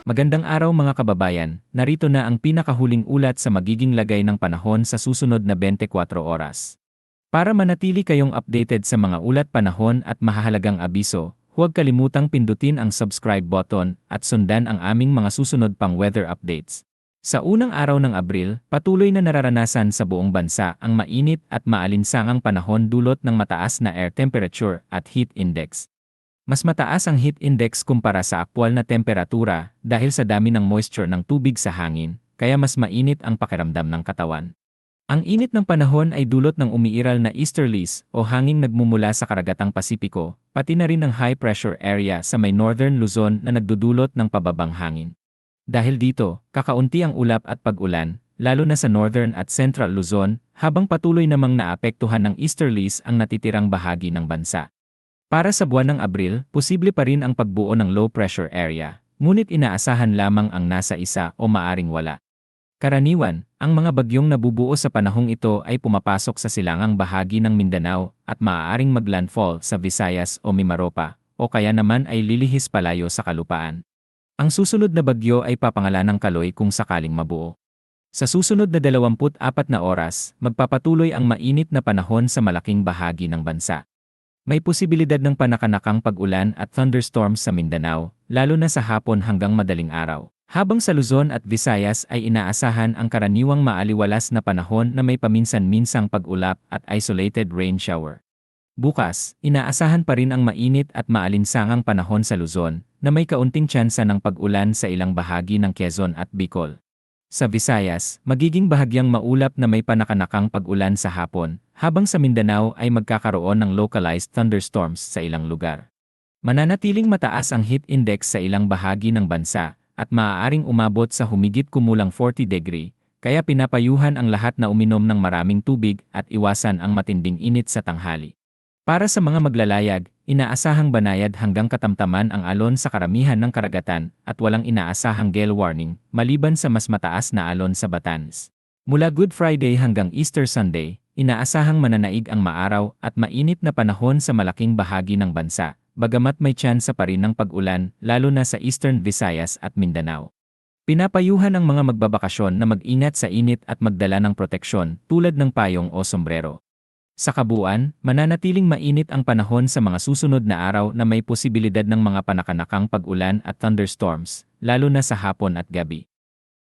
Magandang araw mga kababayan, narito na ang pinakahuling ulat sa magiging lagay ng panahon sa susunod na 24 oras. Para manatili kayong updated sa mga ulat panahon at mahahalagang abiso, huwag kalimutang pindutin ang subscribe button at sundan ang aming mga susunod pang weather updates. Sa unang araw ng Abril, patuloy na nararanasan sa buong bansa ang mainit at maalinsangang panahon dulot ng mataas na air temperature at heat index. Mas mataas ang heat index kumpara sa aktwal na temperatura dahil sa dami ng moisture ng tubig sa hangin, kaya mas mainit ang pakiramdam ng katawan. Ang init ng panahon ay dulot ng umiiral na easterlies o hanging nagmumula sa karagatang Pasipiko, pati na rin ng high pressure area sa may northern Luzon na nagdudulot ng pababang hangin. Dahil dito, kakaunti ang ulap at pag-ulan, lalo na sa northern at central Luzon, habang patuloy namang naapektuhan ng easterlies ang natitirang bahagi ng bansa. Para sa buwan ng Abril, posible pa rin ang pagbuo ng low pressure area, ngunit inaasahan lamang ang nasa isa o maaring wala. Karaniwan, ang mga bagyong nabubuo sa panahong ito ay pumapasok sa silangang bahagi ng Mindanao at maaaring maglandfall sa Visayas o Mimaropa, o kaya naman ay lilihis palayo sa kalupaan. Ang susunod na bagyo ay papangalanang Kaloy kung sakaling mabuo. Sa susunod na 24 na oras, magpapatuloy ang mainit na panahon sa malaking bahagi ng bansa. May posibilidad ng panakanakang pag-ulan at thunderstorms sa Mindanao, lalo na sa hapon hanggang madaling araw. Habang sa Luzon at Visayas ay inaasahan ang karaniwang maaliwalas na panahon na may paminsan-minsang pag-ulap at isolated rain shower. Bukas, inaasahan pa rin ang mainit at maalinsangang panahon sa Luzon, na may kaunting tsansa ng pag-ulan sa ilang bahagi ng Quezon at Bicol. Sa Visayas, magiging bahagyang maulap na may panakanakang pag-ulan sa hapon, habang sa Mindanao ay magkakaroon ng localized thunderstorms sa ilang lugar. Mananatiling mataas ang heat index sa ilang bahagi ng bansa, at maaaring umabot sa humigit kumulang 40 degree, kaya pinapayuhan ang lahat na uminom ng maraming tubig at iwasan ang matinding init sa tanghali. Para sa mga maglalayag, inaasahang banayad hanggang katamtaman ang alon sa karamihan ng karagatan at walang inaasahang gale warning, maliban sa mas mataas na alon sa Batanes. Mula Good Friday hanggang Easter Sunday, inaasahang mananaig ang maaraw at mainit na panahon sa malaking bahagi ng bansa, bagamat may tsansa pa rin ng pag-ulan lalo na sa Eastern Visayas at Mindanao. Pinapayuhan ang mga magbabakasyon na mag-ingat sa init at magdala ng proteksyon tulad ng payong o sombrero. Sa kabuuan, mananatiling mainit ang panahon sa mga susunod na araw na may posibilidad ng mga panakanakang pag-ulan at thunderstorms, lalo na sa hapon at gabi.